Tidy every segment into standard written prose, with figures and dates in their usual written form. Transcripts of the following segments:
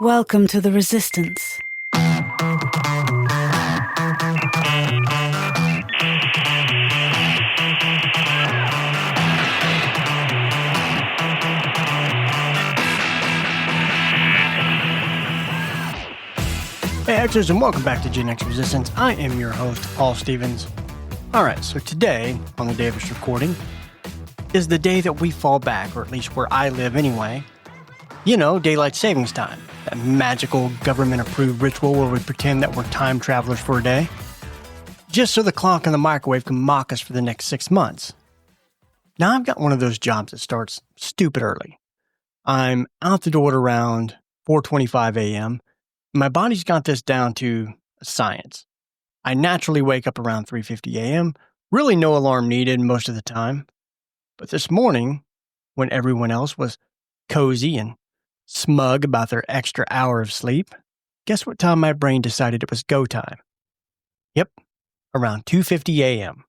Welcome to the Resistance. Hey Xers, and welcome back to Gen X Resistance. I am your host, Paul Stevens. Alright, so today, on the day of this recording, is the day that we fall back, or at least where I live anyway. You know, daylight savings time. That magical government-approved ritual where we pretend that we're time travelers for a day. Just so the clock and the microwave can mock us for the next 6 months. Now I've got one of those jobs that starts stupid early. I'm out the door at around 4:25 a.m., my body's got this down to a science. I naturally wake up around 3:50 a.m., really no alarm needed most of the time. But this morning, when everyone else was cozy and smug about their extra hour of sleep, guess what time my brain decided it was go time? Yep, around 2:50 a.m.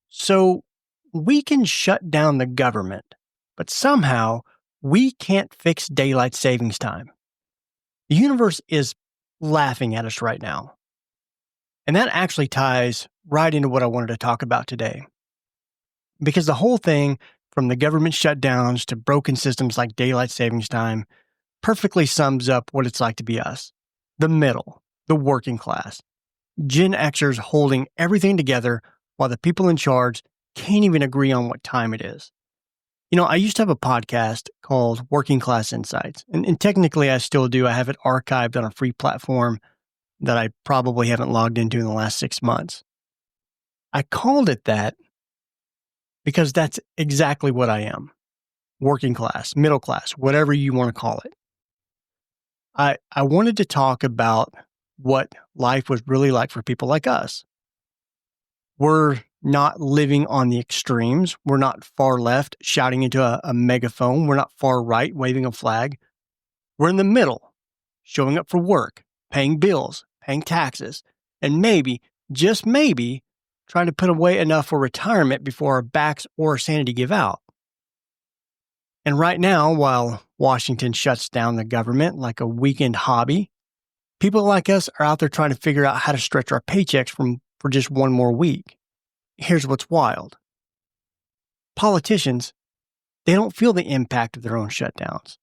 So we can shut down the government, but somehow we can't fix daylight savings time. The universe is laughing at us right now. And that actually ties right into what I wanted to talk about today. Because the whole thing, from the government shutdowns to broken systems like daylight savings time, perfectly sums up what it's like to be us. The middle, the working class. Gen Xers holding everything together while the people in charge can't even agree on what time it is. You know, I used to have a podcast called Working Class Insights, and technically I still do. I have it archived on a free platform that I probably haven't logged into in the last 6 months. I called it that because that's exactly what I am. Working class, middle class, whatever you want to call it. I wanted to talk about what life was really like for people like us. We're not living on the extremes. We're not far left shouting into a megaphone. We're not far right waving a flag. We're in the middle, showing up for work, paying bills, paying taxes, and maybe, just maybe, trying to put away enough for retirement before our backs or our sanity give out. And right now, while Washington shuts down the government like a weekend hobby, people like us are out there trying to figure out how to stretch our paychecks for just one more week. Here's what's wild. Politicians, they don't feel the impact of their own shutdowns.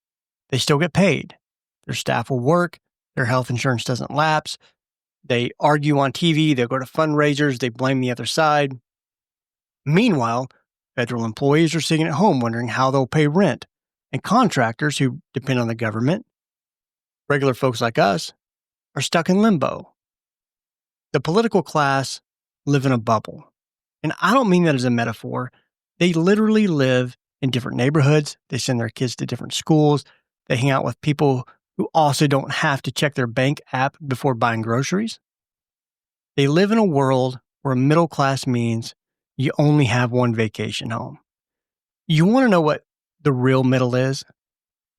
They still get paid. Their staff will work. Their health insurance doesn't lapse. They argue on TV. They go to fundraisers. They blame the other side. Meanwhile, federal employees are sitting at home wondering how they'll pay rent. And contractors who depend on the government, regular folks like us, are stuck in limbo. The political class live in a bubble. And I don't mean that as a metaphor. They literally live in different neighborhoods. They send their kids to different schools. They hang out with people who also don't have to check their bank app before buying groceries. They live in a world where middle class means you only have one vacation home. You want to know what the real middle is?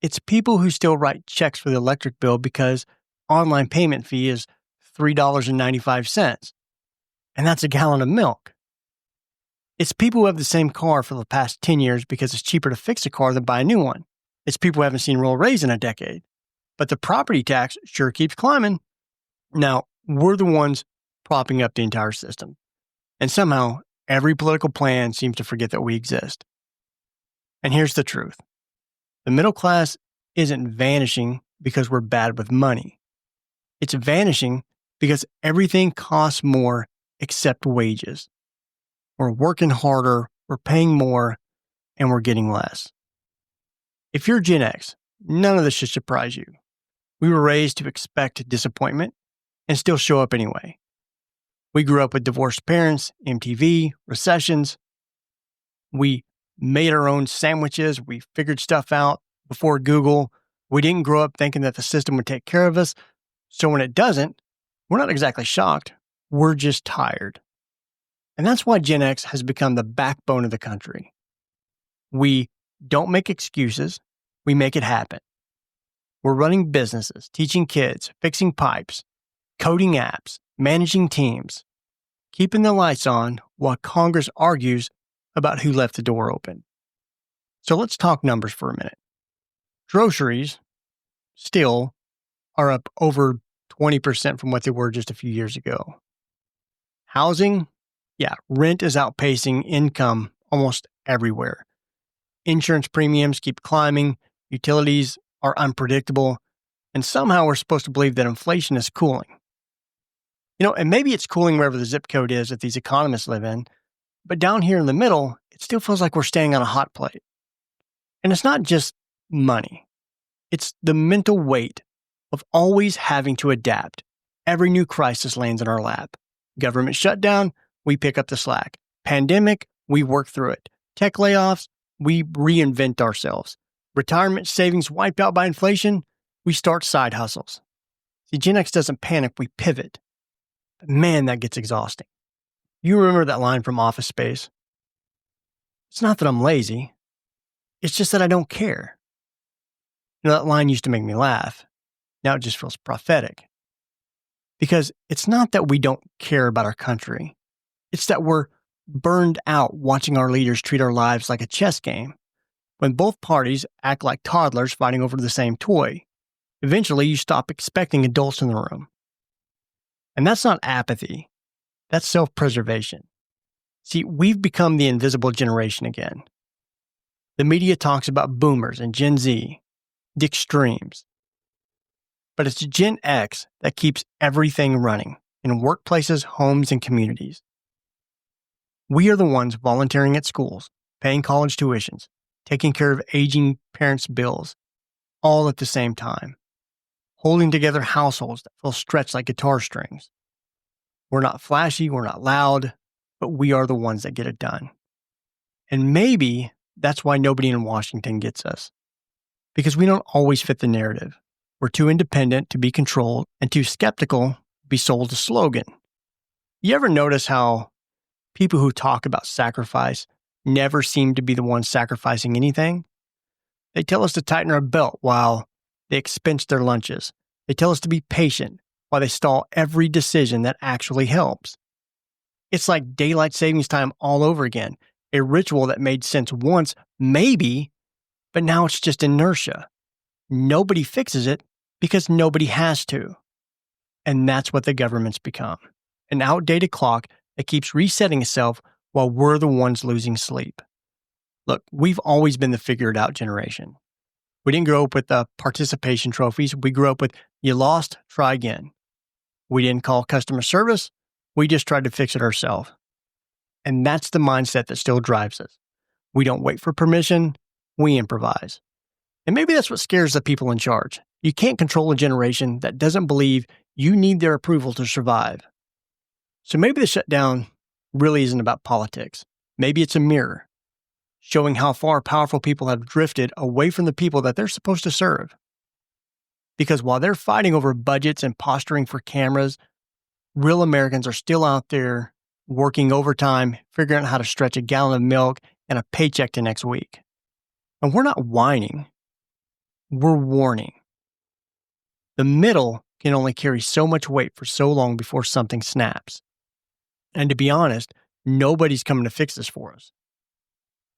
It's people who still write checks for the electric bill because online payment fee is $3.95. And that's a gallon of milk. It's people who have the same car for the past 10 years because it's cheaper to fix a car than buy a new one. It's people who haven't seen real raise in a decade. But the property tax sure keeps climbing. Now, we're the ones propping up the entire system. And somehow, every political plan seems to forget that we exist. And here's the truth. The middle class isn't vanishing because we're bad with money. It's vanishing because everything costs more except wages. We're working harder, we're paying more, and we're getting less. If you're Gen X, none of this should surprise you. We were raised to expect disappointment and still show up anyway. We grew up with divorced parents, MTV, recessions. We made our own sandwiches. We figured stuff out before Google. We didn't grow up thinking that the system would take care of us. So when it doesn't, we're not exactly shocked. We're just tired. And that's why Gen X has become the backbone of the country. We don't make excuses. We make it happen. We're running businesses, teaching kids, fixing pipes, coding apps, managing teams, keeping the lights on while Congress argues about who left the door open. So let's talk numbers for a minute. Groceries still are up over 20% from what they were just a few years ago. Housing, rent is outpacing income almost everywhere. Insurance premiums keep climbing, utilities are unpredictable, and somehow we're supposed to believe that inflation is cooling. And maybe it's cooling wherever the zip code is that these economists live in, but down here in the middle, it still feels like we're standing on a hot plate. And it's not just money. It's the mental weight of always having to adapt. Every new crisis lands in our lap. Government shutdown, we pick up the slack. Pandemic, we work through it. Tech layoffs, we reinvent ourselves. Retirement savings wiped out by inflation, we start side hustles. See, Gen X doesn't panic, we pivot. But man, that gets exhausting. You remember that line from Office Space? It's not that I'm lazy. It's just that I don't care. That line used to make me laugh. Now it just feels prophetic. Because it's not that we don't care about our country. It's that we're burned out watching our leaders treat our lives like a chess game. When both parties act like toddlers fighting over the same toy, eventually you stop expecting adults in the room. And that's not apathy. That's self-preservation. See, we've become the invisible generation again. The media talks about boomers and Gen Z, the extremes. But it's Gen X that keeps everything running in workplaces, homes, and communities. We are the ones volunteering at schools, paying college tuitions, taking care of aging parents' bills, all at the same time, holding together households that feel stretched like guitar strings. We're not flashy, we're not loud, but we are the ones that get it done. And maybe that's why nobody in Washington gets us. Because we don't always fit the narrative. We're too independent to be controlled and too skeptical to be sold a slogan. You ever notice how people who talk about sacrifice never seem to be the ones sacrificing anything? They tell us to tighten our belt while they expense their lunches. They tell us to be patient while they stall every decision that actually helps. It's like daylight savings time all over again, a ritual that made sense once, maybe, but now it's just inertia. Nobody fixes it because nobody has to. And that's what the government's become. An outdated clock that keeps resetting itself while we're the ones losing sleep. Look, we've always been the figure-it-out generation. We didn't grow up with the participation trophies. We grew up with, you lost, try again. We didn't call customer service. We just tried to fix it ourselves. And that's the mindset that still drives us. We don't wait for permission. We improvise. And maybe that's what scares the people in charge. You can't control a generation that doesn't believe you need their approval to survive. So maybe the shutdown really isn't about politics. Maybe it's a mirror, showing how far powerful people have drifted away from the people that they're supposed to serve. Because while they're fighting over budgets and posturing for cameras, real Americans are still out there working overtime, figuring out how to stretch a gallon of milk and a paycheck to next week. And we're not whining. We're warning. The middle can only carry so much weight for so long before something snaps. And to be honest, nobody's coming to fix this for us.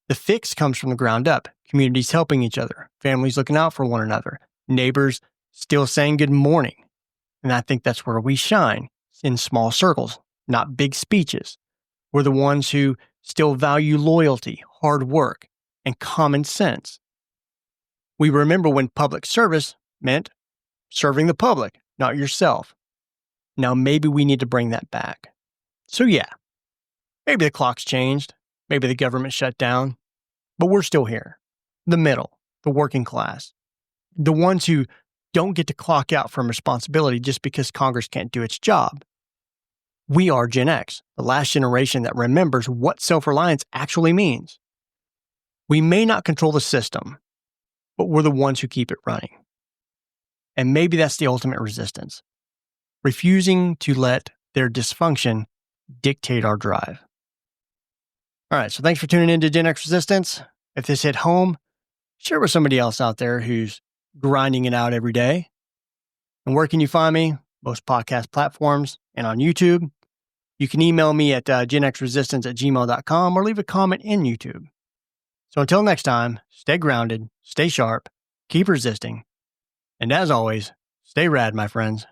The fix comes from the ground up, communities helping each other, families looking out for one another, neighbors still saying good morning. And I think that's where we shine, in small circles, not big speeches. We're the ones who still value loyalty, hard work, and common sense. We remember when public service meant serving the public, not yourself. Now maybe we need to bring that back. So yeah, maybe the clock's changed, maybe the government shut down, but we're still here. The middle, the working class, the ones who don't get to clock out from responsibility just because Congress can't do its job. We are Gen X, the last generation that remembers what self-reliance actually means. We may not control the system, but we're the ones who keep it running. And maybe that's the ultimate resistance, refusing to let their dysfunction dictate our drive. All right, so thanks for tuning in to Gen X Resistance. If this hit home, share with somebody else out there who's grinding it out every day. And where can you find me? Most podcast platforms and on YouTube. You can email me at genxresistance@gmail.com or leave a comment in YouTube. So until next time, stay grounded, stay sharp, keep resisting, and as always, stay rad, my friends.